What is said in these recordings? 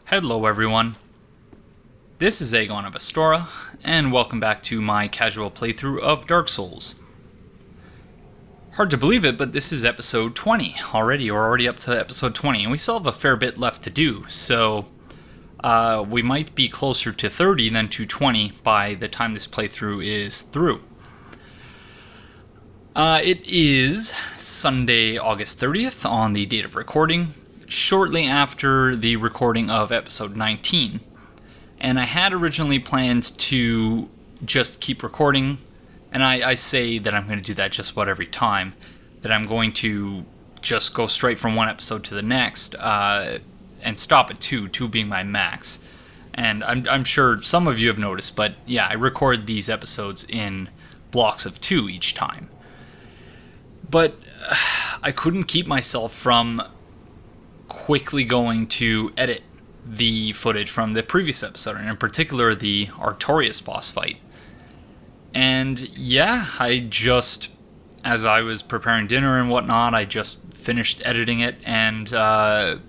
Hello everyone, this is Aegon of Astora, and welcome back to my casual playthrough of Dark Souls. Hard to believe it, but this is episode 20 already. We're already up to episode 20, and we still have a fair bit left to do, so we might be closer to 30 than to 20 by the time this playthrough is through. It is Sunday, August 30th on the date of recording, shortly after the recording of episode 19. And I had originally planned to just keep recording, and I say that I'm going to do that just about every time, that I'm going to just go straight from one episode to the next, and stop at two being my max. And I'm sure some of you have noticed, but yeah, I record these episodes in blocks of 2 each time. But I couldn't keep myself from quickly going to edit the footage from the previous episode, and in particular the Artorias boss fight. And yeah, I just, as I was preparing dinner and whatnot, I just finished editing it and had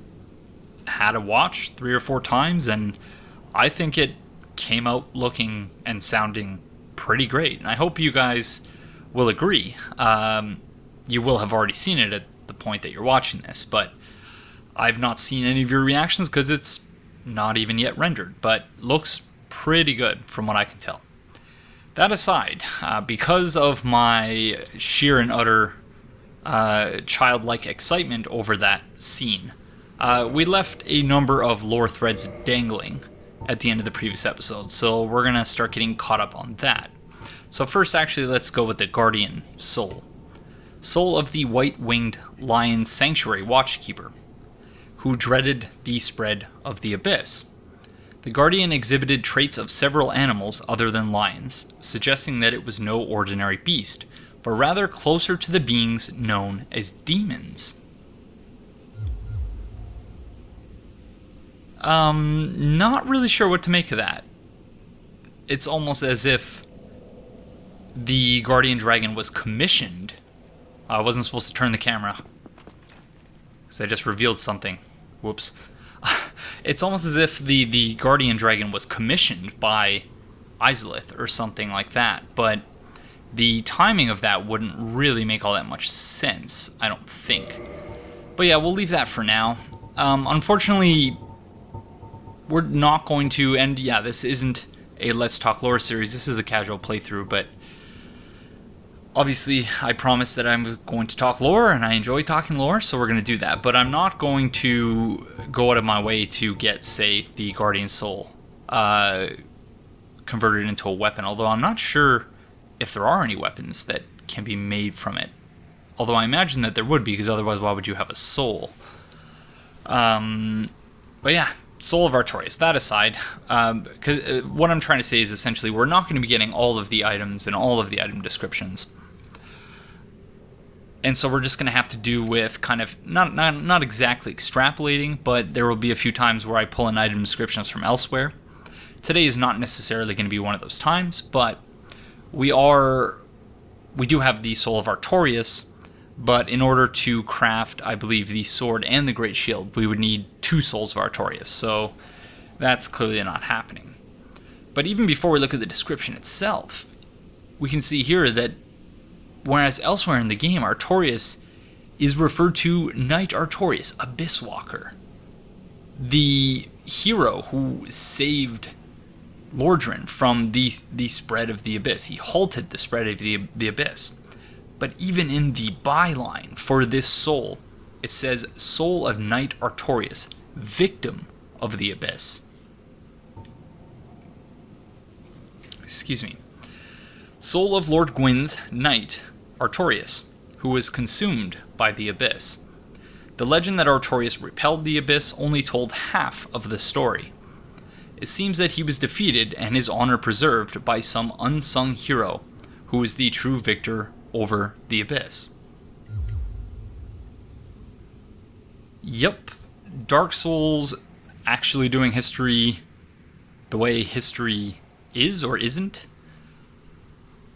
a watch 3 or 4 times, and I think it came out looking and sounding pretty great. And I hope you guys will agree. You will have already seen it at the point that you're watching this, but I've not seen any of your reactions because it's not even yet rendered, but looks pretty good from what I can tell. That aside, because of my sheer and utter childlike excitement over that scene, we left a number of lore threads dangling at the end of the previous episode, so we're going to start getting caught up on that. So first, actually, let's go with the Guardian Soul. Soul of the White-Winged Lion Sanctuary Watchkeeper, who dreaded the spread of the abyss. The Guardian exhibited traits of several animals other than lions, suggesting that it was no ordinary beast, but rather closer to the beings known as demons. Not really sure what to make of that. It's almost as if the Guardian Dragon was commissioned. I wasn't supposed to turn the camera, because I just revealed something. Whoops. It's almost as if the Guardian Dragon was commissioned by Izalith or something like that, but the timing of that wouldn't really make all that much sense, I don't think. But yeah, we'll leave that for now. Unfortunately, we're not going to, and yeah, this isn't a Let's Talk Lore series, this is a casual playthrough, but obviously, I promised that I'm going to talk lore, and I enjoy talking lore, so we're going to do that. But I'm not going to go out of my way to get, say, the Guardian Soul converted into a weapon, although I'm not sure if there are any weapons that can be made from it. Although I imagine that there would be, because otherwise why would you have a soul? But yeah, Soul of Artorias. That aside, what I'm trying to say is essentially we're not going to be getting all of the items and all of the item descriptions. And so we're just going to have to do with kind of, not exactly extrapolating, but there will be a few times where I pull in item descriptions from elsewhere. Today is not necessarily going to be one of those times, but we do have the Soul of Artorias, but in order to craft, I believe, the sword and the Great Shield, we would need 2 Souls of Artorias, so that's clearly not happening. But even before we look at the description itself, we can see here that whereas elsewhere in the game, Artorias is referred to Knight Artorias, Abyss Walker, the hero who saved Lordran from the spread of the abyss. He halted the spread of the abyss. But even in the byline for this soul, it says Soul of Knight Artorias, victim of the abyss. Excuse me. Soul of Lord Gwyn's Knight Artorias, who was consumed by the abyss. The legend that Artorias repelled the abyss only told half of the story. It seems that he was defeated and his honor preserved by some unsung hero who was the true victor over the abyss. Yep, Dark Souls actually doing history the way history is or isn't.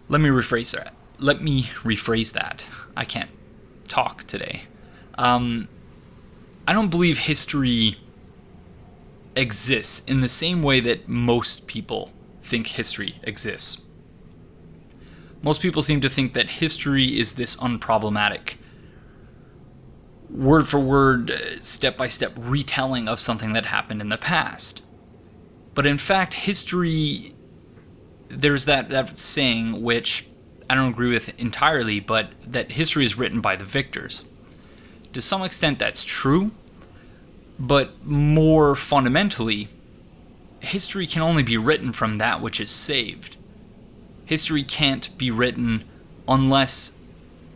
Let me rephrase that. I can't talk today. I don't believe history exists in the same way that most people think history exists. Most people seem to think that history is this unproblematic, word for word, step by step retelling of something that happened in the past. But in fact, history, there's that saying, which I don't agree with entirely, but that history is written by the victors. To some extent, that's true, but more fundamentally, history can only be written from that which is saved. History can't be written unless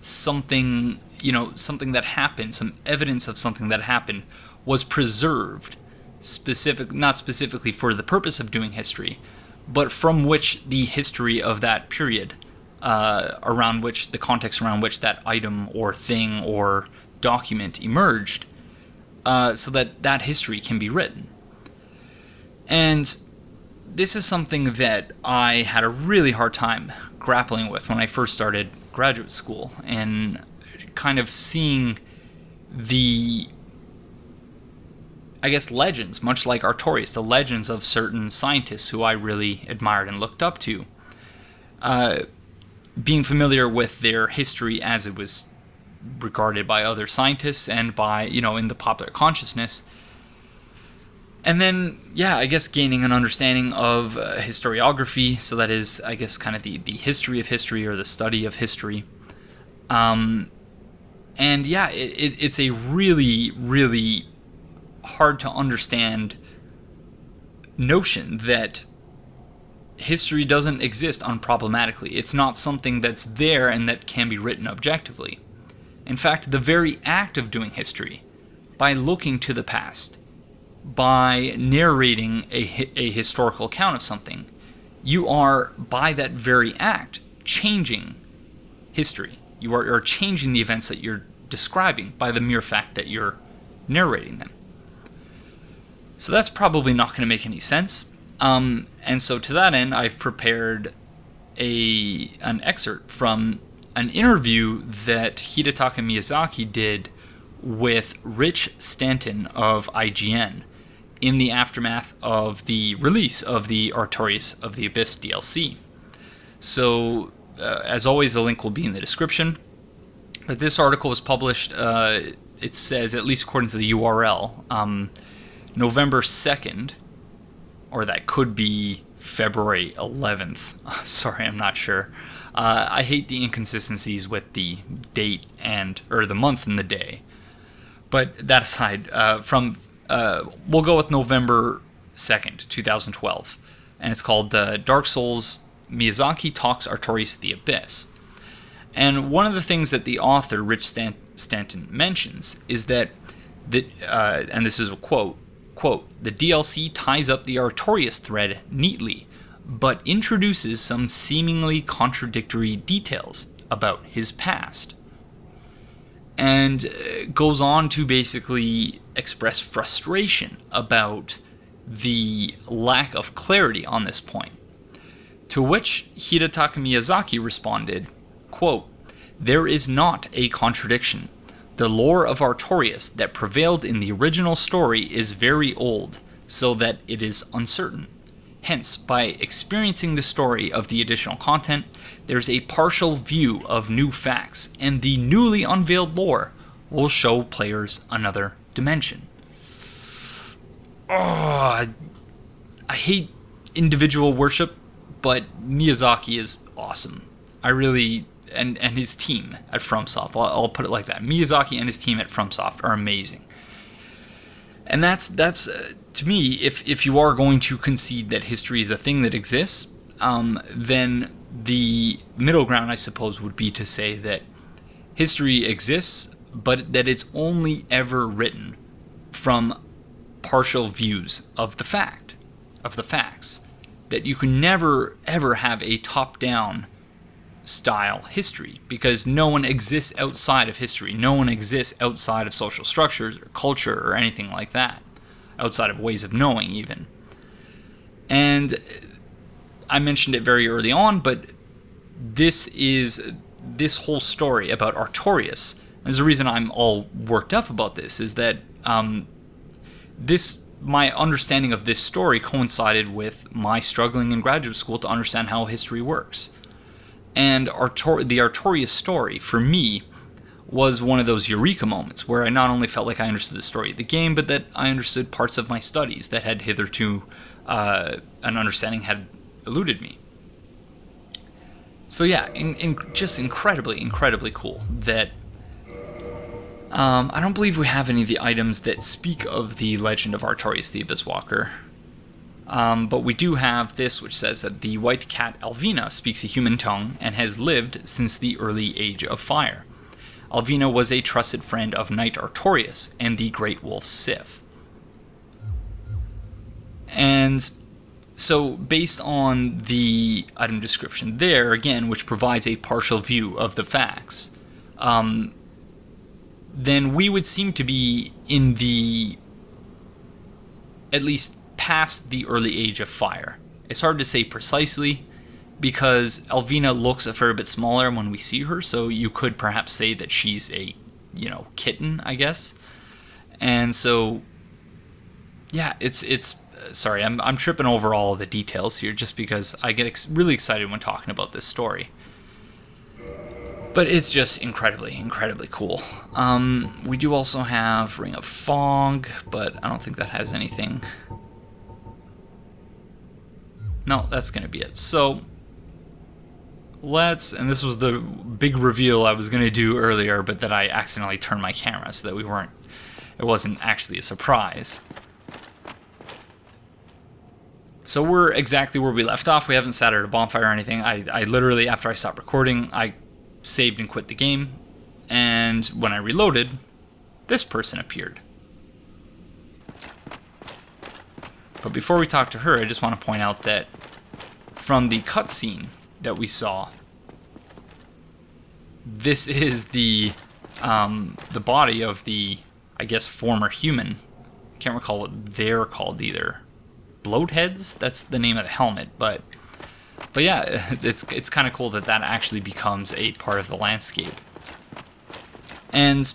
something that happened, some evidence of something that happened, was preserved, not specifically for the purpose of doing history, but from which the history of that period, the context around which that item or thing or document emerged, so that history can be written. And this is something that I had a really hard time grappling with when I first started graduate school, and kind of seeing the, I guess, legends, much like Artorias, the legends of certain scientists who I really admired and looked up to. Being familiar with their history as it was regarded by other scientists and by, in the popular consciousness. And then, I guess gaining an understanding of historiography, so that is, I guess, kind of the history of history or the study of history. It's a really, really hard to understand notion that history doesn't exist unproblematically. It's not something that's there and that can be written objectively. In fact, the very act of doing history, by looking to the past, by narrating a historical account of something, you are, by that very act, changing history. You are changing the events that you're describing by the mere fact that you're narrating them. So that's probably not going to make any sense. And so to that end, I've prepared an excerpt from an interview that Hidetaka Miyazaki did with Rich Stanton of IGN in the aftermath of the release of the Artorias of the Abyss DLC. So, as always, the link will be in the description. But this article was published, it says, at least according to the URL, November 2nd, or that could be February 11th. Sorry, I'm not sure. I hate the inconsistencies with the date or the month and the day. But that aside, we'll go with November 2nd, 2012. And it's called Dark Souls Miyazaki Talks Artorias the Abyss. And one of the things that the author, Rich Stanton, mentions is that, and this is a quote, the DLC ties up the Artorias thread neatly, but introduces some seemingly contradictory details about his past. And goes on to basically express frustration about the lack of clarity on this point. To which Hidetaka Miyazaki responded, quote, "There is not a contradiction. The lore of Artorias that prevailed in the original story is very old, so that it is uncertain. Hence, by experiencing the story of the additional content, there's a partial view of new facts, and the newly unveiled lore will show players another dimension." Oh, I hate individual worship, but Miyazaki is awesome. I really, and his team at FromSoft, I'll put it like that. Miyazaki and his team at FromSoft are amazing. And that's to me, if you are going to concede that history is a thing that exists, then the middle ground, I suppose, would be to say that history exists, but that it's only ever written from partial views of the facts. That you can never, ever have a top-down style history, because no one exists outside of history. No one exists outside of social structures or culture or anything like that, outside of ways of knowing even. And I mentioned it very early on, but this whole story about Artorias, and there's a reason I'm all worked up about this, is that this my understanding of this story coincided with my struggling in graduate school to understand how history works. And the Artorias story, for me, was one of those eureka moments where I not only felt like I understood the story of the game, but that I understood parts of my studies that had hitherto an understanding had eluded me. So yeah, just incredibly, incredibly cool that I don't believe we have any of the items that speak of the legend of Artorias the Abyss Walker. But we do have this, which says that the white cat Alvina speaks a human tongue and has lived since the early age of fire. Alvina was a trusted friend of Knight Artorias and the Great Wolf Sif. And so, based on the item description there, again, which provides a partial view of the facts, then we would seem to be in the, at least past the early age of fire. It's hard to say precisely, because Alvina looks a fair bit smaller when we see her, so you could perhaps say that she's a, kitten, I guess. And so, yeah, it's sorry, I'm tripping over all of the details here just because I get really excited when talking about this story. But it's just incredibly, incredibly cool. We do also have Ring of Fog, but I don't think that has anything. No, that's going to be it. So, and this was the big reveal I was going to do earlier, but that I accidentally turned my camera so that it wasn't actually a surprise. So we're exactly where we left off. We haven't sat at a bonfire or anything. I literally, after I stopped recording, I saved and quit the game, and when I reloaded, this person appeared. But before we talk to her, I just want to point out that from the cutscene that we saw, this is the body of the, I guess, former human. I can't recall what they're called either. Bloatheads? That's the name of the helmet, but yeah, it's kind of cool that actually becomes a part of the landscape. And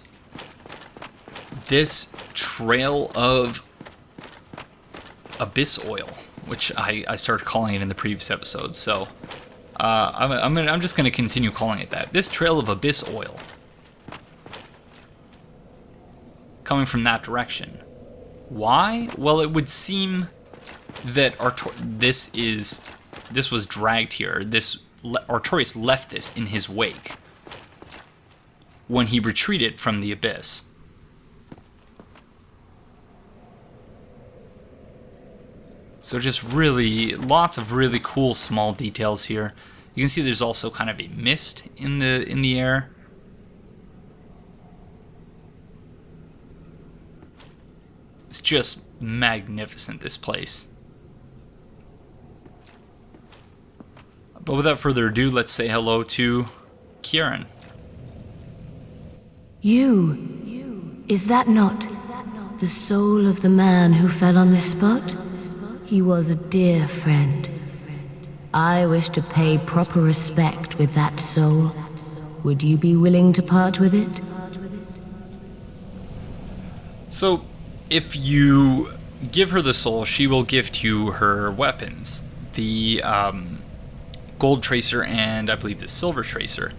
this trail of abyss oil, which I started calling it in the previous episode, so I'm just going to continue calling it that. This trail of abyss oil coming from that direction. Why? Well, it would seem that this was dragged here. Artorias left this in his wake when he retreated from the abyss. So just really, lots of really cool small details here. You can see there's also kind of a mist in the air. It's just magnificent, this place. But without further ado, let's say hello to Ciaran. You. Is that not the soul of the man who fell on this spot? He was a dear friend. I wish to pay proper respect with that soul. Would you be willing to part with it? So, if you give her the soul, she will gift you her weapons. The gold tracer and I believe the silver tracer.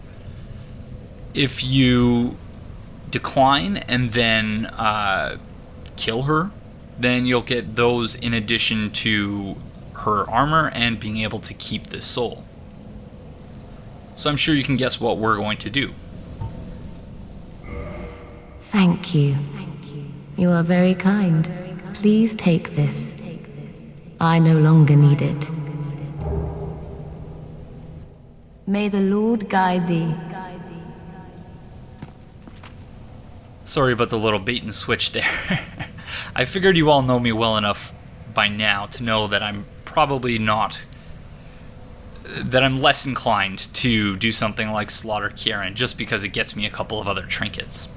If you decline and then kill her, then you'll get those in addition to her armor and being able to keep this soul. So I'm sure you can guess what we're going to do. Thank you. You are very kind. Please take this. I no longer need it. May the Lord guide thee. Sorry about the little bait and switch there. I figured you all know me well enough by now to know that I'm probably not... that I'm less inclined to do something like slaughter Ciaran just because it gets me a couple of other trinkets.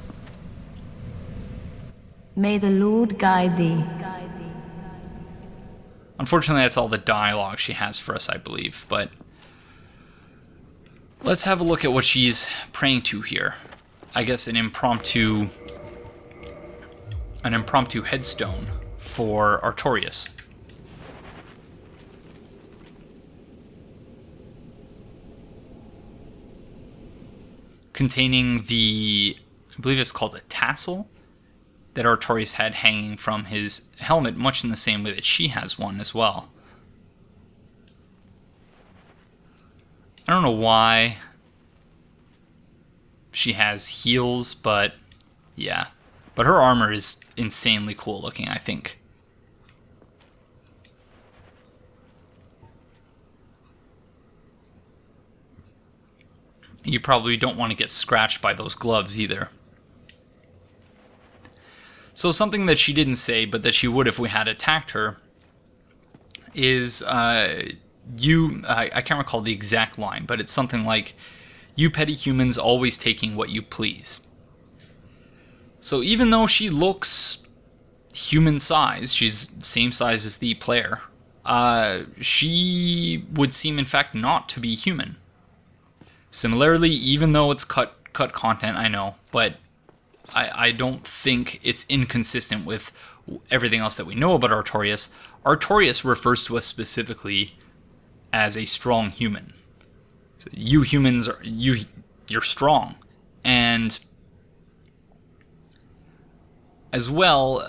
May the Lord guide thee. Unfortunately, that's all the dialogue she has for us, I believe, but... let's have a look at what she's praying to here. I guess an impromptu headstone for Artorias. Containing the, I believe it's called a tassel, that Artorias had hanging from his helmet, much in the same way that she has one as well. I don't know why she has heels, but yeah. But her armor is insanely cool looking, I think. You probably don't want to get scratched by those gloves either. So something that she didn't say, but that she would if we had attacked her, is I can't recall the exact line, but it's something like, "You petty humans always taking what you please." So even though she looks human size, she's same size as the player, she would seem in fact not to be human. Similarly, even though it's cut content, I know, but I don't think it's inconsistent with everything else that we know about Artorias. Artorias refers to us specifically as a strong human. So you humans you're strong, and as well,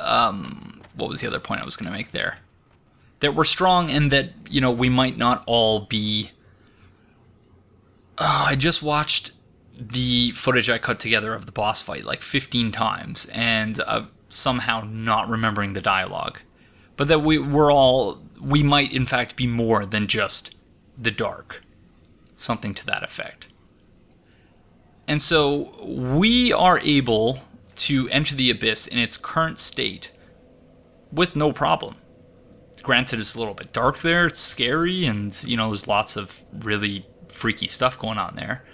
what was the other point I was going to make there? That we're strong, and that, you know, we might not all be. I just watched the footage I cut together of the boss fight like 15 times, and somehow not remembering the dialogue. But that we might in fact be more than just the dark. Something to that effect. And so we are able to enter the Abyss in its current state with no problem. Granted, it's a little bit dark there, it's scary, and, you know, there's lots of really freaky stuff going on there.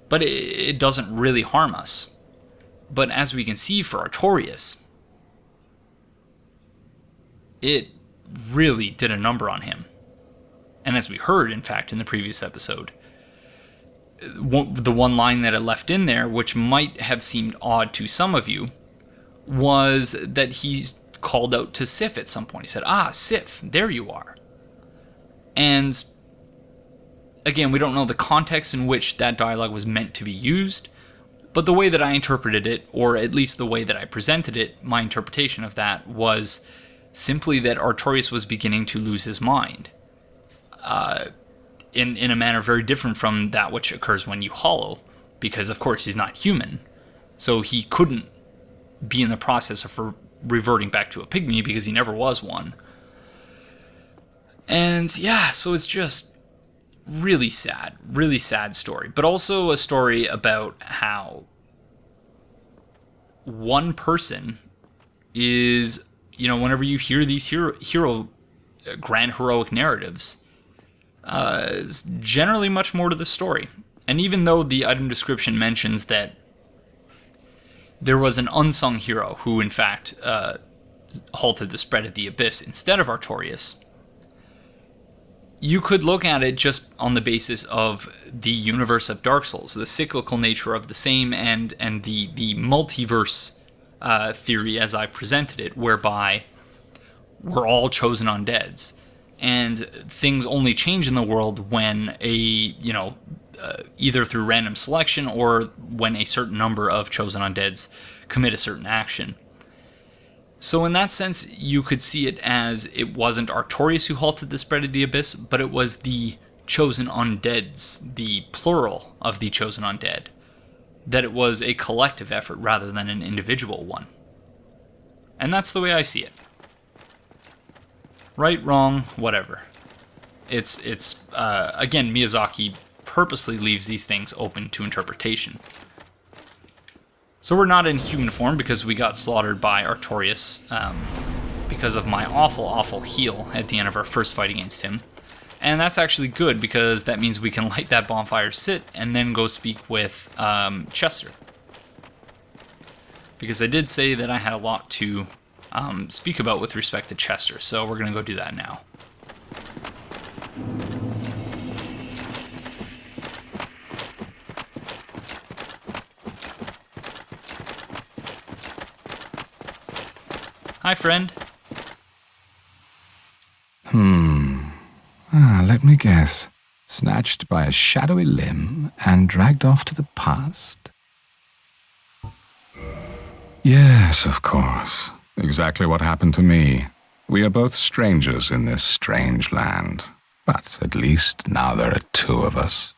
But it doesn't really harm us. But as we can see for Artorias, it really did a number on him. And as we heard, in fact, in the previous episode, the one line that I left in there, which might have seemed odd to some of you, was that he's called out to Sif at some point. He said, "Ah, Sif, there you are." And again, we don't know the context in which that dialogue was meant to be used, but the way that I interpreted it, or at least the way that I presented it, my interpretation of that was simply that Artorias was beginning to lose his mind. In a manner very different from that which occurs when you hollow, because of course he's not human, so he couldn't be in the process of reverting back to a pygmy because he never was one. And yeah, so it's just really sad story, but also a story about how one person is, you know, whenever you hear these grand heroic narratives, is generally much more to the story. And even though the item description mentions that there was an unsung hero who in fact halted the spread of the Abyss instead of Artorias, you could look at it just on the basis of the universe of Dark Souls, the cyclical nature of the same, and the multiverse theory as I presented it, whereby we're all chosen undeads. And things only change in the world when either through random selection or when a certain number of chosen undeads commit a certain action. So in that sense, you could see it as it wasn't Artorias who halted the spread of the Abyss, but it was the chosen undeads, the plural of the chosen undead. That it was a collective effort rather than an individual one. And that's the way I see it. Right, wrong, whatever. It's again, Miyazaki purposely leaves these things open to interpretation. So we're not in human form because we got slaughtered by Artorias because of my awful heal at the end of our first fight against him. And that's actually good because that means we can light that bonfire, sit, and then go speak with Chester. Because I did say that I had a lot to speak about with respect to Chester, so we're going to go do that now. Hi, friend. Let me guess. Snatched by a shadowy limb and dragged off to the past? Yes, of course. Exactly what happened to me. We are both strangers in this strange land. But at least now there are two of us.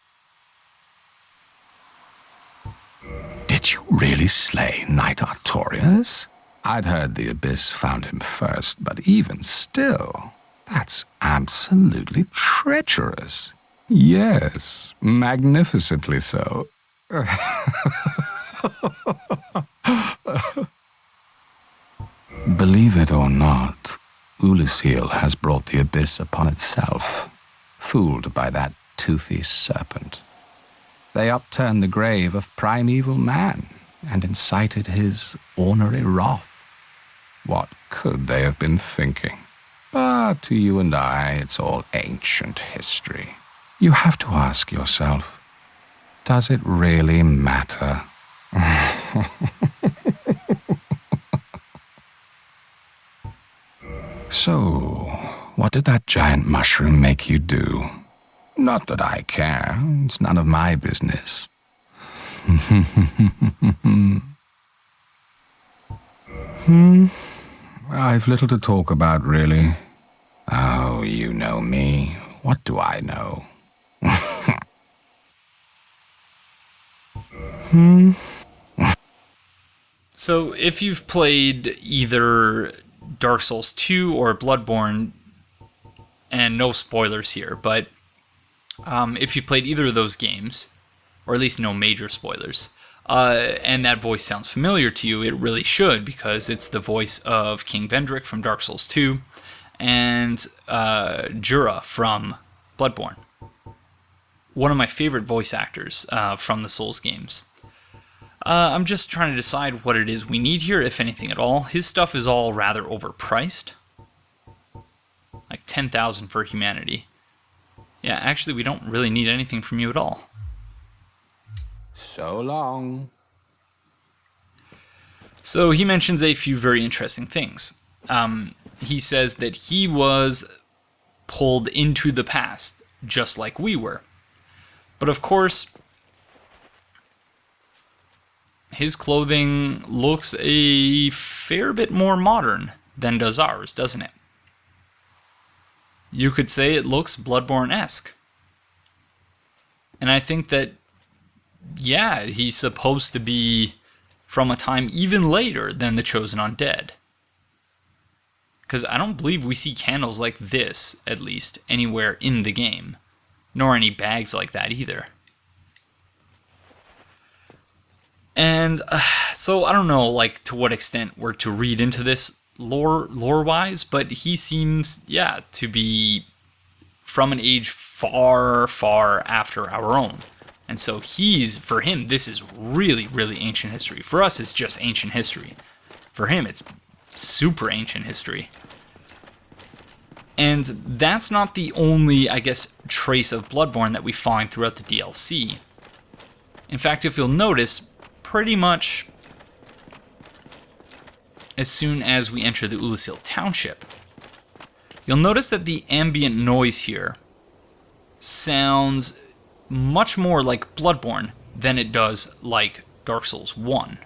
Did you really slay Knight Artorias? I'd heard the Abyss found him first, but even still, that's absolutely treacherous. Yes, magnificently so. Believe it or not, Oolacile has brought the Abyss upon itself, fooled by that toothy serpent. They upturned the grave of primeval man and incited his ornery wrath. What could they have been thinking? But to you and I, it's all ancient history. You have to ask yourself, does it really matter? So, what did that giant mushroom make you do? Not that I care. It's none of my business. I've little to talk about, really. Oh, you know me. What do I know? So, if you've played either Dark Souls 2 or Bloodborne, and no spoilers here, but if you've played either of those games, or at least no major spoilers, and that voice sounds familiar to you, it really should, because it's the voice of King Vendrick from Dark Souls 2, and Jura from Bloodborne. One of my favorite voice actors from the Souls games. I'm just trying to decide what it is we need here, if anything at all. His stuff is all rather overpriced. Like 10,000 for humanity. Yeah, actually, we don't really need anything from you at all. So long. So he mentions a few very interesting things. He says that he was pulled into the past, just like we were. But of course, his clothing looks a fair bit more modern than does ours, doesn't it? You could say it looks Bloodborne-esque. And I think that, yeah, he's supposed to be from a time even later than the Chosen Undead. Because I don't believe we see candles like this, at least, anywhere in the game. Nor any bags like that either. And so I don't know, like, to what extent we're to read into this lore-wise, but he seems, yeah, to be from an age far, far after our own. And so for him, this is really, really ancient history. For us, it's just ancient history. For him, it's super ancient history. And that's not the only, I guess, trace of Bloodborne that we find throughout the DLC. In fact, if you'll notice, pretty much as soon as we enter the Oolacile Township, you'll notice that the ambient noise here sounds much more like Bloodborne than it does like Dark Souls 1.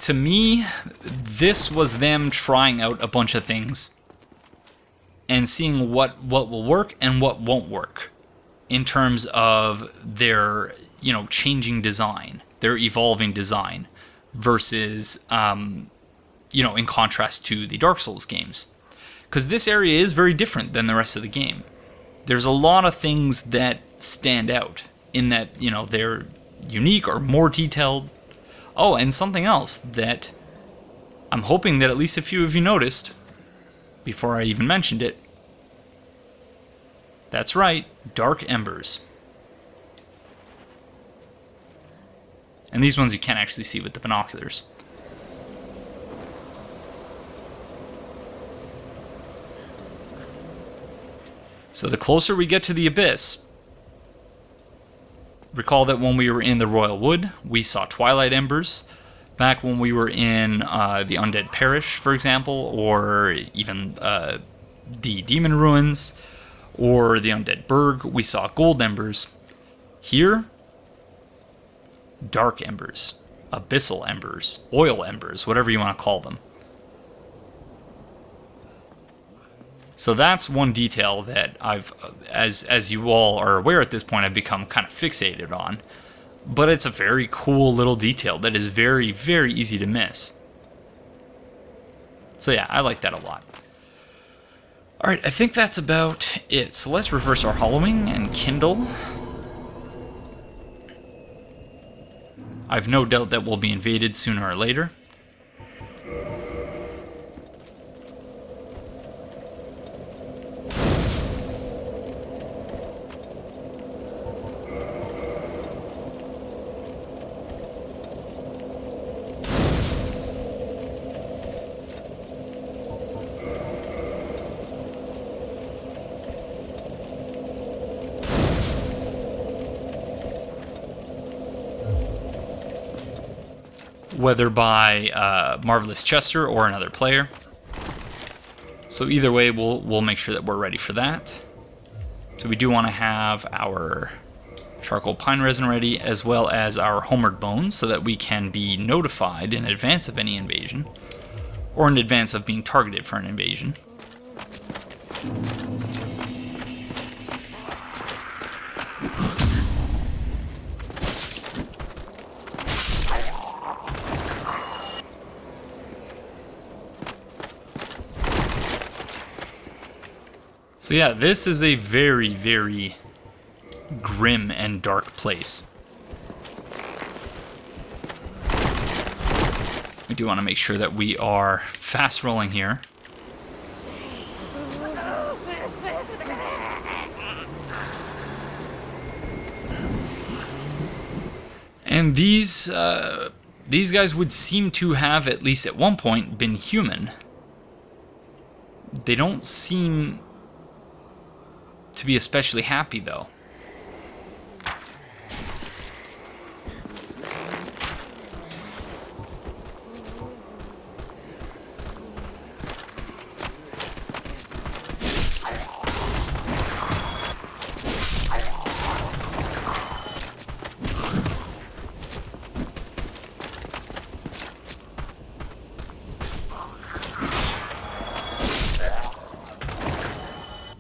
To me, this was them trying out a bunch of things and seeing what will work and what won't work in terms of their, changing design, their evolving design versus, in contrast to the Dark Souls games. Because this area is very different than the rest of the game. There's a lot of things that stand out in that, they're unique or more detailed. Oh, and something else that I'm hoping that at least a few of you noticed. before I even mentioned it. That's right, dark embers. And these ones you can't actually see with the binoculars. So the closer we get to the abyss, recall that when we were in the Royal Wood, we saw twilight embers. Back when we were in the Undead Parish, for example, or even the Demon Ruins, or the Undead Burg, we saw gold embers. Here, dark embers, abyssal embers, oil embers, whatever you want to call them. So that's one detail that I've, as you all are aware at this point, I've become kind of fixated on. But it's a very cool little detail that is very, very easy to miss. So yeah, I like that a lot. Alright, I think that's about it. So let's reverse our hollowing and kindle. I've no doubt that we'll be invaded sooner or later. Whether by Marvelous Chester or another player. So either way, we'll make sure that we're ready for that. So we do want to have our charcoal pine resin ready, as well as our homeward bones, so that we can be notified in advance of any invasion, or in advance of being targeted for an invasion. So yeah, this is a very, very grim and dark place. We do want to make sure that we are fast rolling here. And these guys would seem to have, at least at one point, been human. They don't seem to be especially happy, though.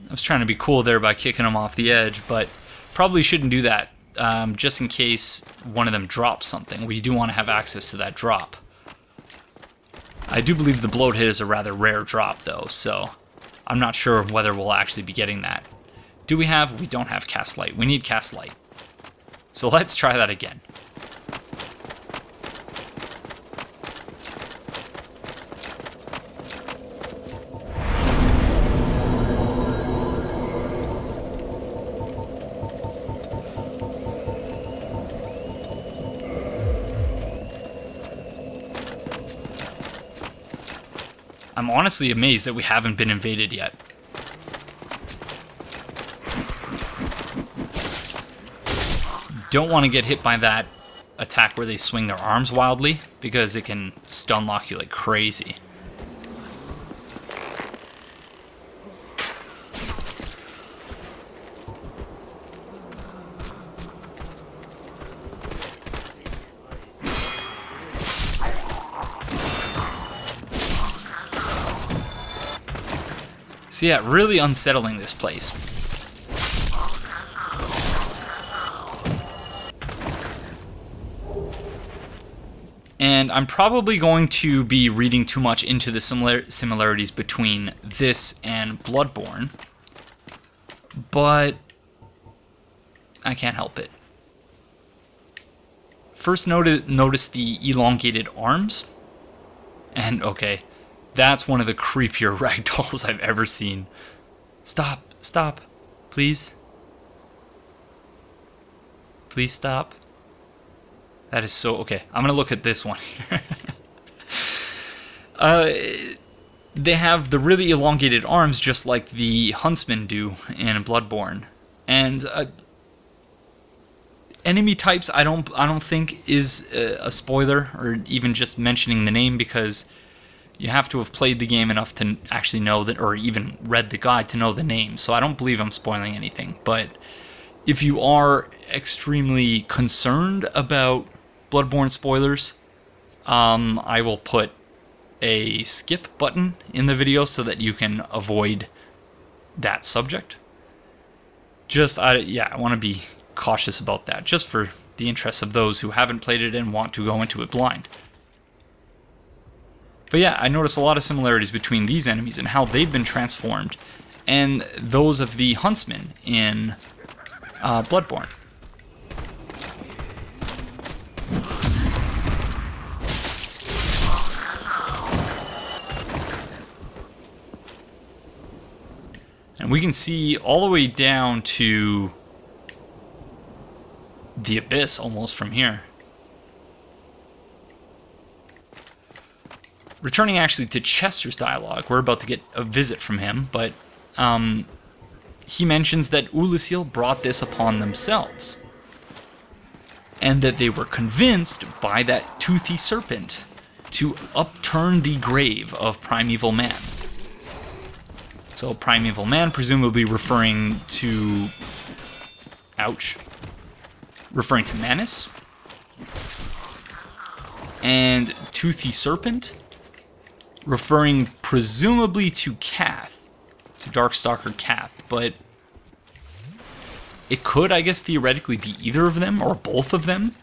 I was trying to be cool there by kicking them off the edge, but probably shouldn't do that, just in case one of them drops something. We do want to have access to that drop. I do believe the bloat hit is a rather rare drop, though, so I'm not sure whether we'll actually be getting that. Do we have? We don't have cast light. We need cast light. So let's try that again. I'm honestly amazed that we haven't been invaded yet. Don't want to get hit by that attack where they swing their arms wildly, because it can stun lock you like crazy. So yeah, really unsettling, this place. And I'm probably going to be reading too much into the similarities between this and Bloodborne, but I can't help it. First notice the elongated arms, and okay, That's one of the creepier ragdolls I've ever seen. Stop, stop, please. Please stop. That is so... Okay, I'm gonna look at this one here. They have the really elongated arms just like the huntsmen do in Bloodborne. And enemy types I don't think is a spoiler, or even just mentioning the name, because you have to have played the game enough to actually know that, or even read the guide to know the name. So I don't believe I'm spoiling anything. But if you are extremely concerned about Bloodborne spoilers, I will put a skip button in the video so that you can avoid that subject. Just, I want to be cautious about that, just for the interests of those who haven't played it and want to go into it blind. But yeah, I noticed a lot of similarities between these enemies and how they've been transformed and those of the huntsmen in Bloodborne. And we can see all the way down to the abyss almost from here. Returning actually to Chester's dialogue, we're about to get a visit from him, but he mentions that Oolacile brought this upon themselves, and that they were convinced by that toothy serpent to upturn the grave of primeval man. So primeval man, presumably referring to... Ouch. Referring to Manus. And toothy serpent, referring presumably to Kath, to Darkstalker Kath, but it could, I guess, theoretically be either of them, or both of them.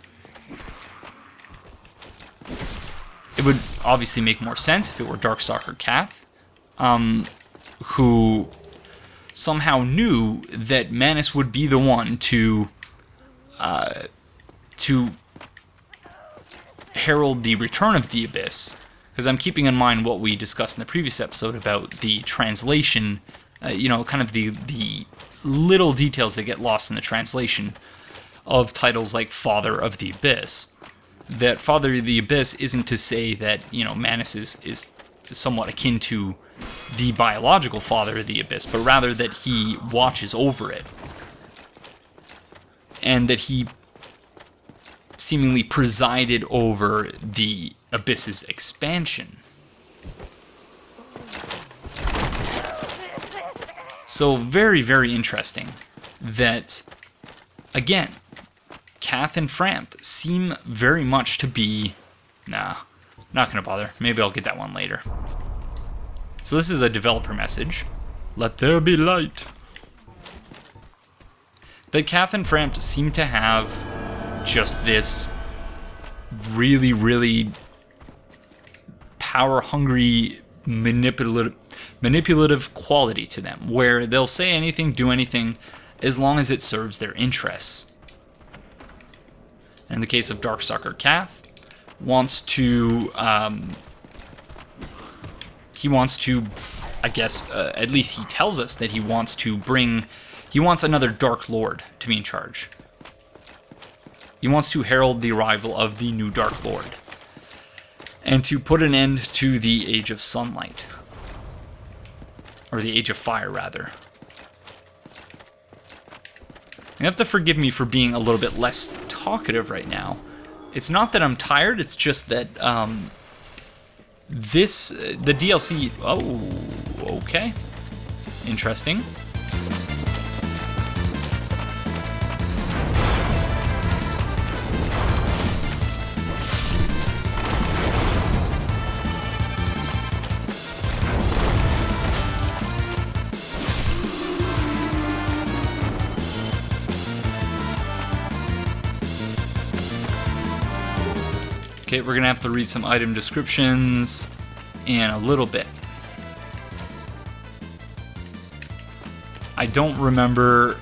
It would obviously make more sense if it were Darkstalker Kath, who somehow knew that Manus would be the one to herald the return of the Abyss. Because I'm keeping in mind what we discussed in the previous episode about the translation, kind of the little details that get lost in the translation of titles like Father of the Abyss. That Father of the Abyss isn't to say that, Manus is somewhat akin to the biological Father of the Abyss, but rather that he watches over it. And that he seemingly presided over the Abyss's expansion. So very, very interesting that, again, Kath and Frampt seem very much to be... Nah, not gonna bother. Maybe I'll get that one later. So this is a developer message. Let there be light. That Kath and Frampt seem to have just this really, really power-hungry, manipulative quality to them, where they'll say anything, do anything, as long as it serves their interests. In the case of Darkstalker Kath, wants to, I guess, at least he tells us that he wants another Dark Lord to be in charge. He wants to herald the arrival of the new Dark Lord, and to put an end to the Age of Sunlight. Or the Age of Fire, rather. You have to forgive me for being a little bit less talkative right now. It's not that I'm tired, it's just that, the DLC... Oh, okay. Interesting. Okay, we're gonna have to read some item descriptions in a little bit. I don't remember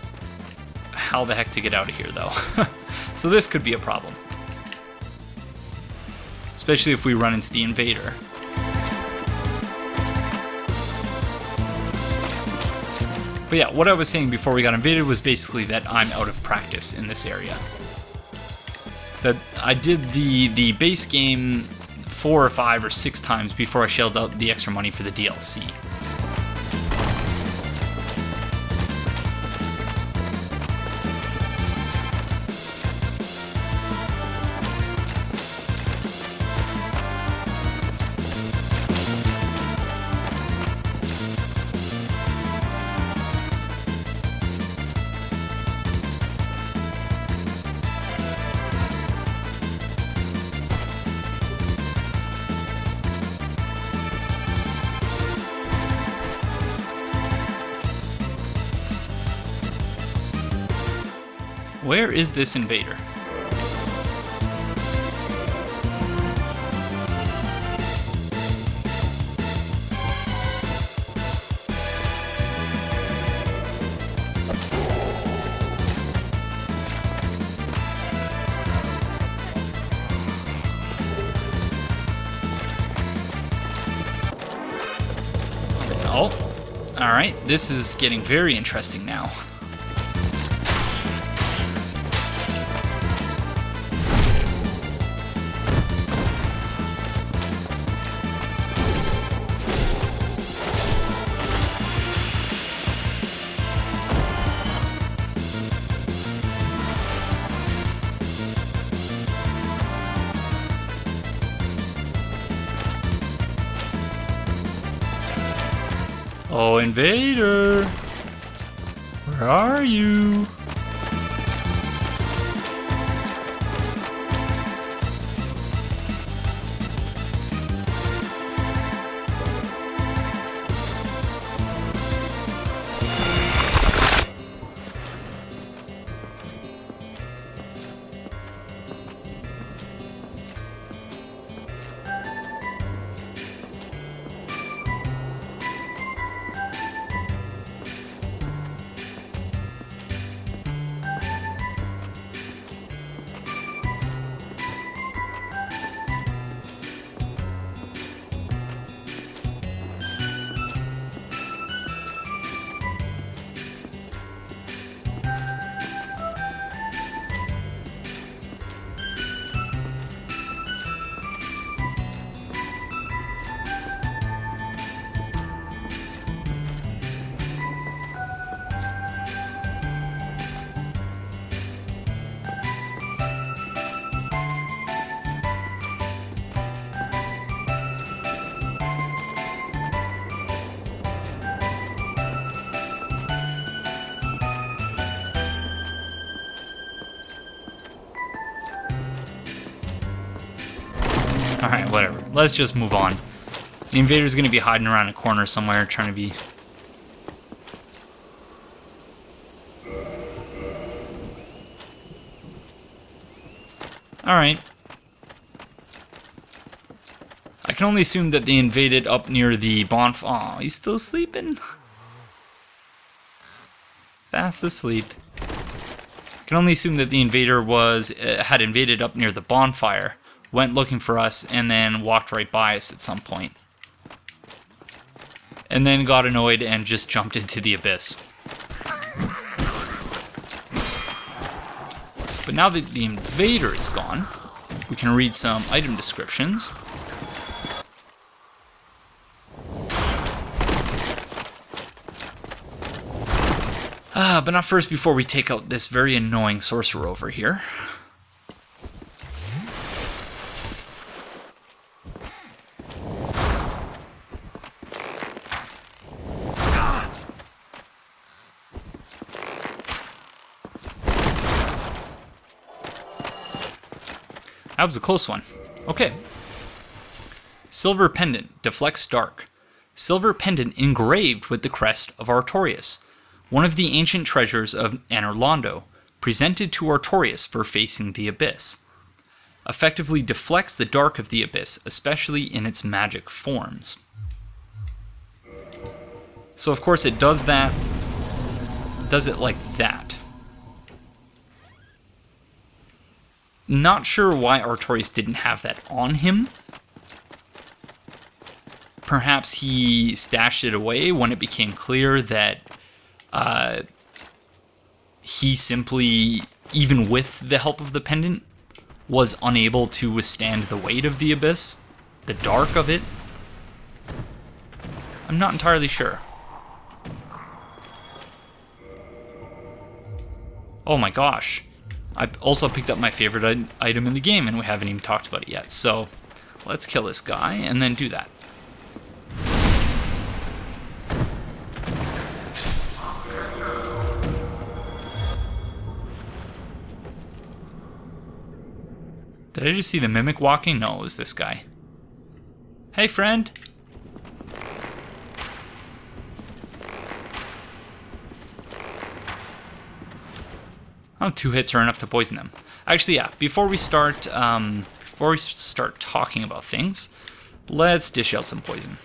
how the heck to get out of here, though. So this could be a problem. Especially if we run into the Invader. But yeah, what I was saying before we got invaded was basically that I'm out of practice in this area. That I did the base game 4 or 5 or 6 times before I shelled out the extra money for the DLC. Where is this invader? Oh, alright, this is getting very interesting now. Oh, invader! Where are you? Alright, whatever. Let's just move on. The invader's gonna be hiding around a corner somewhere, trying to be... Alright. I can only assume that they invaded up near the bonfire. Oh, he's still sleeping? Fast asleep. I can only assume that the invader had invaded up near the bonfire, went looking for us, and then walked right by us at some point. And then got annoyed and just jumped into the abyss. But now that the invader is gone, we can read some item descriptions. But not first before we take out this very annoying sorcerer over here. That was a close one. Okay. Silver pendant, deflects dark. Silver pendant engraved with the crest of Artorias, one of the ancient treasures of Anorlando, presented to Artorias for facing the abyss. Effectively deflects the dark of the abyss, especially in its magic forms. So of course it does that. Does it like that. Not sure why Artorias didn't have that on him. Perhaps he stashed it away when it became clear that he simply, even with the help of the pendant, was unable to withstand the weight of the abyss, the dark of it. I'm not entirely sure. Oh my gosh. I also picked up my favorite item in the game, and we haven't even talked about it yet. So let's kill this guy and then do that. Did I just see the mimic walking? No, it was this guy. Hey, friend. Oh, 2 hits are enough to poison them. Actually, yeah. Before we start talking about things, let's dish out some poison.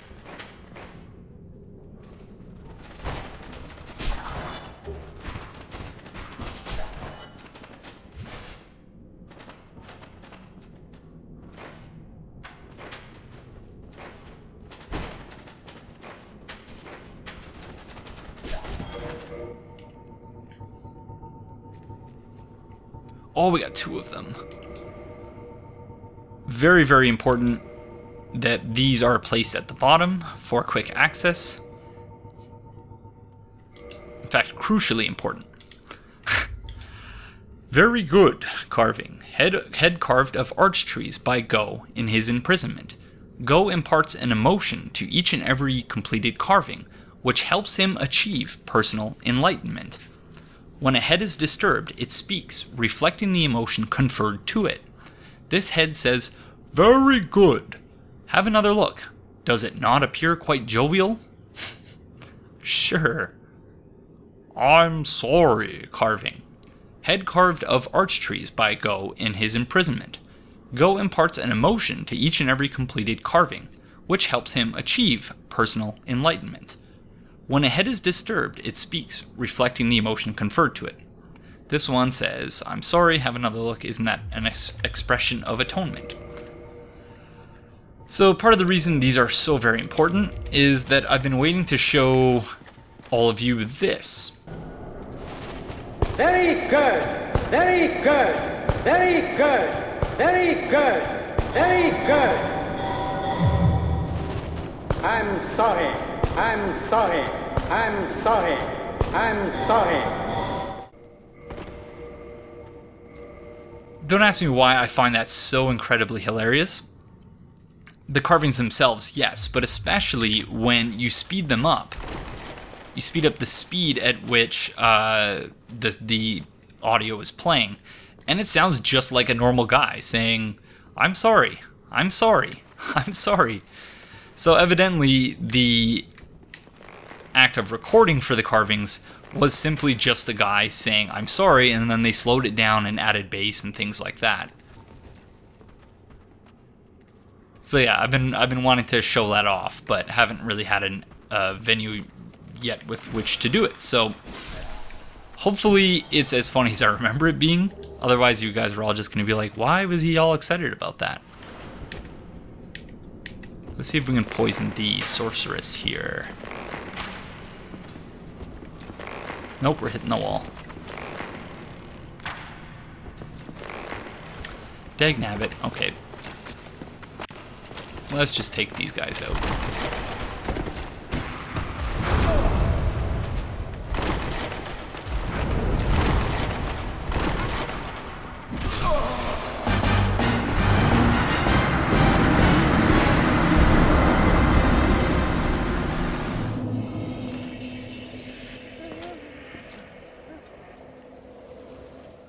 Oh, we got 2 of them. Very, very important that these are placed at the bottom for quick access. In fact, crucially important. Very good carving. Head carved of arch trees by Go in his imprisonment. Go imparts an emotion to each and every completed carving, which helps him achieve personal enlightenment. When a head is disturbed, it speaks, reflecting the emotion conferred to it. This head says, "Very good." Have another look. Does it not appear quite jovial? Sure. I'm sorry, carving. Head carved of arch trees by Go in his imprisonment. Go imparts an emotion to each and every completed carving, which helps him achieve personal enlightenment. When a head is disturbed, it speaks, reflecting the emotion conferred to it. This one says, "I'm sorry, have another look." Isn't that an expression of atonement? So part of the reason these are so very important is that I've been waiting to show all of you this. Very good, very good, very good, very good, very good. I'm sorry, I'm sorry, I'm sorry, I'm sorry. Don't ask me why I find that so incredibly hilarious. The carvings themselves, yes, but especially when you speed them up. You speed up the speed at which the audio is playing, and it sounds just like a normal guy saying, "I'm sorry, I'm sorry, I'm sorry." So evidently the act of recording for the carvings was simply just the guy saying, "I'm sorry," and then they slowed it down and added bass and things like that. So yeah, I've been wanting to show that off, but haven't really had a venue yet with which to do it. So hopefully it's as funny as I remember it being. Otherwise, you guys are all just going to be like, "Why was he all excited about that?" Let's see if we can poison the sorceress here. Nope, we're hitting the wall. Dagnabbit. Okay. Let's just take these guys out.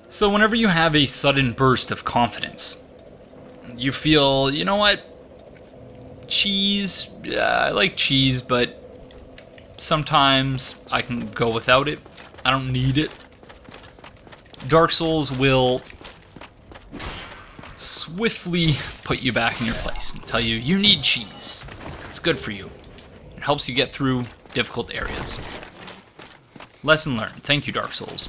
So whenever you have a sudden burst of confidence, you feel, you know what? Cheese, I like cheese, but sometimes I can go without it. I don't need it. Dark Souls will swiftly put you back in your place and tell you, you need cheese. It's good for you. It helps you get through difficult areas. Lesson learned. Thank you, Dark Souls.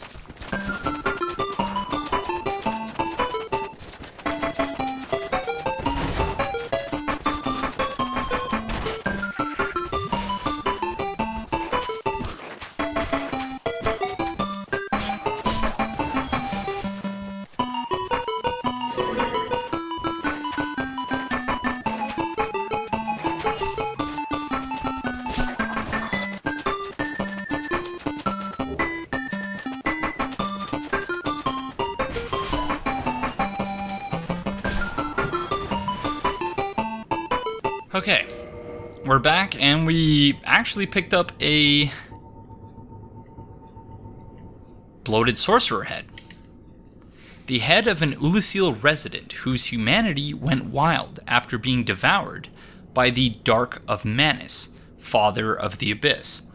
Okay, we're back, and we actually picked up a bloated sorcerer head. The head of an Oolacile resident whose humanity went wild after being devoured by the Dark of Manus, Father of the Abyss.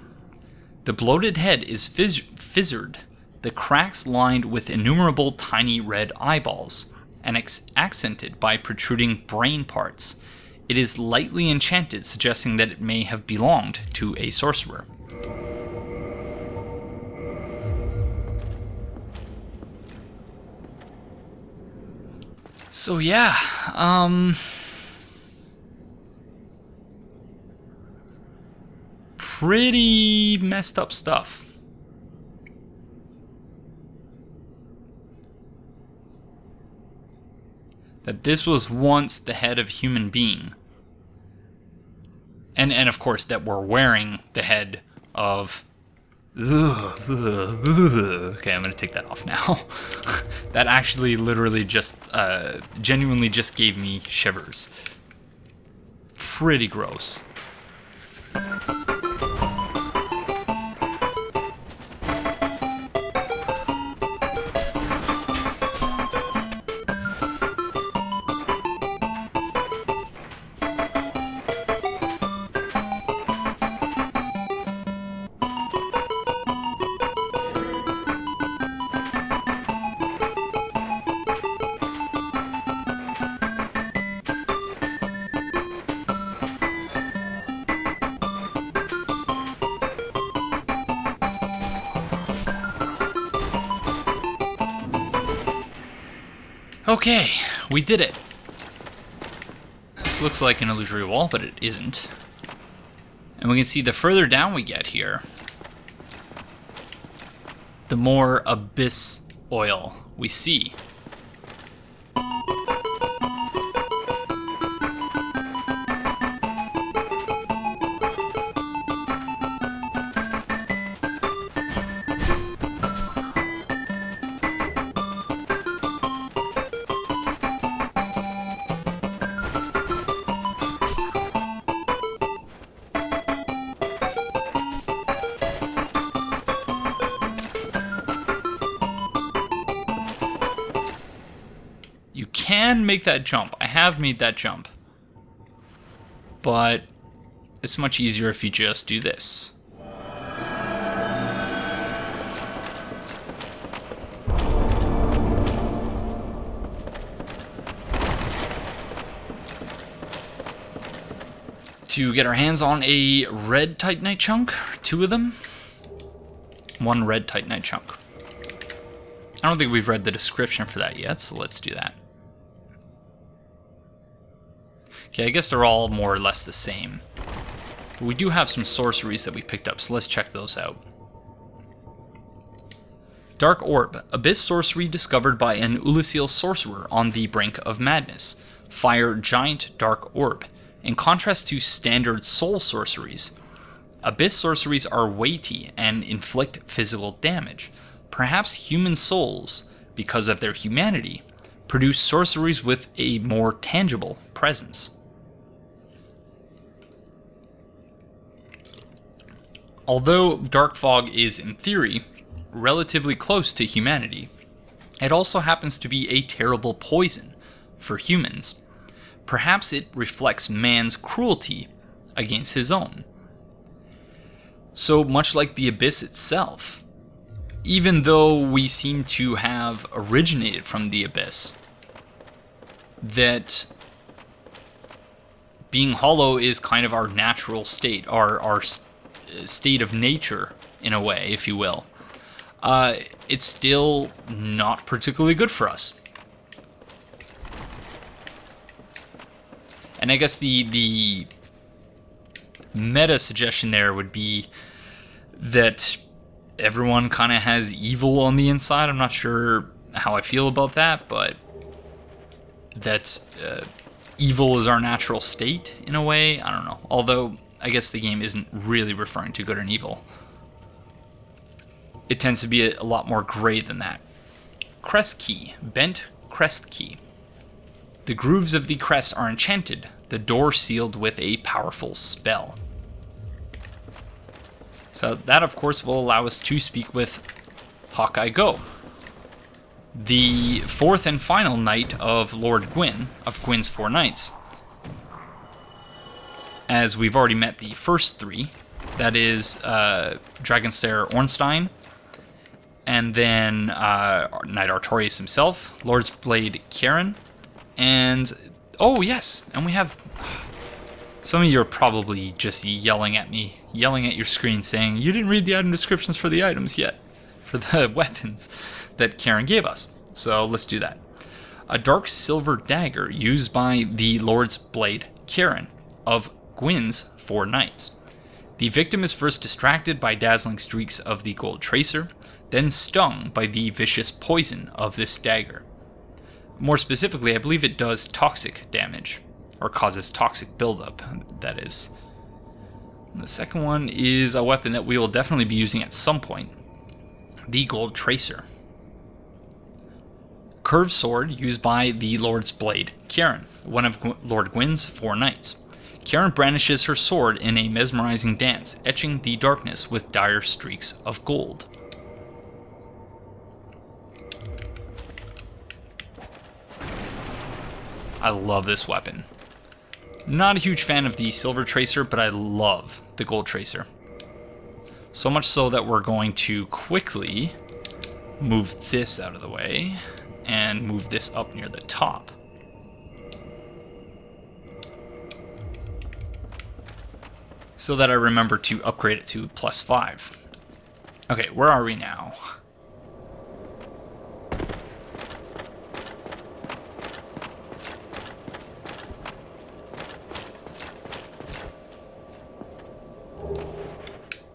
The bloated head is fissured, the cracks lined with innumerable tiny red eyeballs, and accented by protruding brain parts. It is lightly enchanted, suggesting that it may have belonged to a sorcerer. So yeah, pretty messed up stuff. That this was once the head of a human being. And of course that we're wearing the head of... Okay, I'm gonna take that off now. That actually literally just, genuinely just gave me shivers. Pretty gross. Okay, we did it. This looks like an illusory wall, but it isn't. And we can see the further down we get here, the more abyss oil we see. You can make that jump. I have made that jump. But it's much easier if you just do this. To get our hands on a red Titanite chunk, 2 of them. 1 red Titanite chunk. I don't think we've read the description for that yet, so let's do that. Okay, I guess they're all more or less the same. But we do have some sorceries that we picked up, so let's check those out. Dark Orb, Abyss sorcery discovered by an Oolacile sorcerer on the brink of madness. Fire Giant Dark Orb. In contrast to standard soul sorceries, Abyss sorceries are weighty and inflict physical damage. Perhaps human souls, because of their humanity, produce sorceries with a more tangible presence. Although Dark Fog is, in theory, relatively close to humanity, it also happens to be a terrible poison for humans. Perhaps it reflects man's cruelty against his own. So much like the Abyss itself, even though we seem to have originated from the Abyss, that being hollow is kind of our natural state, our state of nature, in a way, if you will. It's still not particularly good for us. And I guess the meta suggestion there would be that everyone kind of has evil on the inside. I'm not sure how I feel about that, but that evil is our natural state, in a way. I don't know. Although, I guess the game isn't really referring to good and evil. It tends to be a lot more gray than that. Crest Key, Bent Crest Key. The grooves of the crest are enchanted. The door sealed with a powerful spell. So that, of course, will allow us to speak with Hawkeye Go, the fourth and final knight of Lord Gwyn, of Gwyn's Four Knights. As we've already met the first three, that is Dragonstair Ornstein, and then Knight Artorias himself, Lord's Blade Ciaran, and oh yes, and we have... Some of you are probably just yelling at me, yelling at your screen saying, you didn't read the item descriptions for the items yet, for the weapons that Ciaran gave us. So let's do that. A dark silver dagger used by the Lord's Blade Ciaran of Gwyn's Four Knights. The victim is first distracted by dazzling streaks of the gold tracer, then stung by the vicious poison of this dagger. More specifically, I believe it does toxic damage, or causes toxic buildup, that is. And the second one is a weapon that we will definitely be using at some point, the gold tracer. Curved sword used by the Lord's Blade Ciaran, one of Lord Gwyn's Four Knights. Ciaran brandishes her sword in a mesmerizing dance, etching the darkness with dire streaks of gold. I love this weapon. Not a huge fan of the silver tracer, but I love the gold tracer. So much so that we're going to quickly move this out of the way and move this up near the top. So that I remember to upgrade it to +5. Okay, where are we now?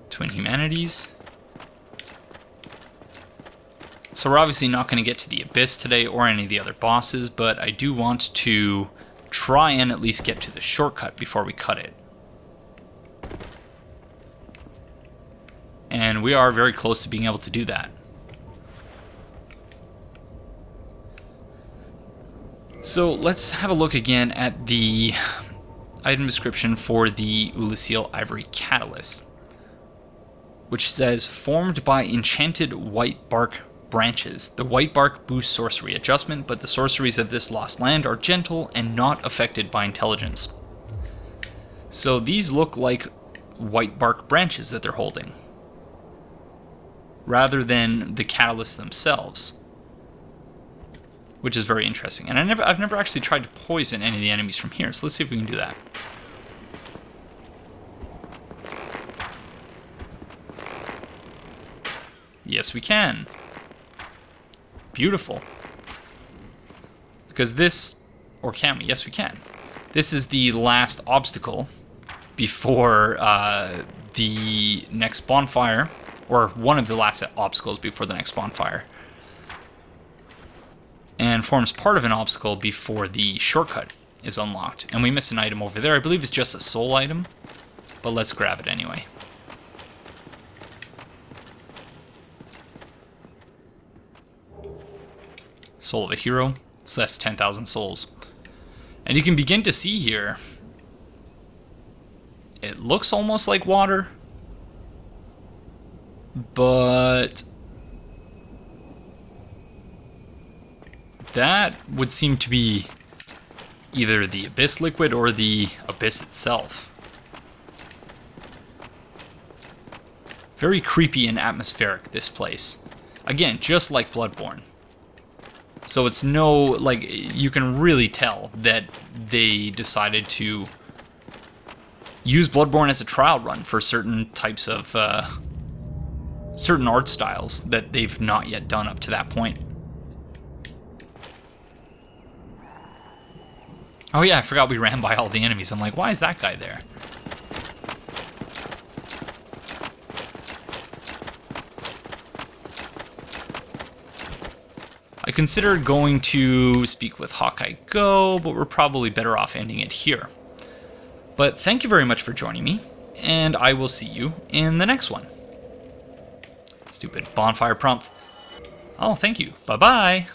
Twin Humanities. So we're obviously not going to get to the Abyss today or any of the other bosses, but I do want to try and at least get to the shortcut before we cut it. And we are very close to being able to do that. So let's have a look again at the item description for the Oolacile Ivory Catalyst, which says, formed by enchanted white bark branches. The white bark boosts sorcery adjustment, but the sorceries of this lost land are gentle and not affected by intelligence. So these look like white bark branches that they're holding, rather than the catalysts themselves, which is very interesting. And I've never actually tried to poison any of the enemies from here, so let's see if we can do that. Yes, we can. Beautiful. Because this, or can we? Yes, we can. This is the last obstacle before the next bonfire, or one of the last obstacles before the next bonfire, and forms part of an obstacle before the shortcut is unlocked. And we missed an item over there. I believe it's just a soul item, but let's grab it anyway. Soul of a hero, so that's 10,000 souls. And you can begin to see here, it looks almost like water, but that would seem to be either the Abyss liquid or the Abyss itself. Very creepy and atmospheric, this place. Again, just like Bloodborne. So it's no, like, you can really tell that they decided to use Bloodborne as a trial run for certain types of, certain art styles that they've not yet done up to that point. Oh yeah, I forgot we ran by all the enemies. I'm like, why is that guy there? I considered going to speak with Hawkeye Go, but we're probably better off ending it here. But thank you very much for joining me, and I will see you in the next one. Stupid bonfire prompt. Oh, thank you. Bye-bye.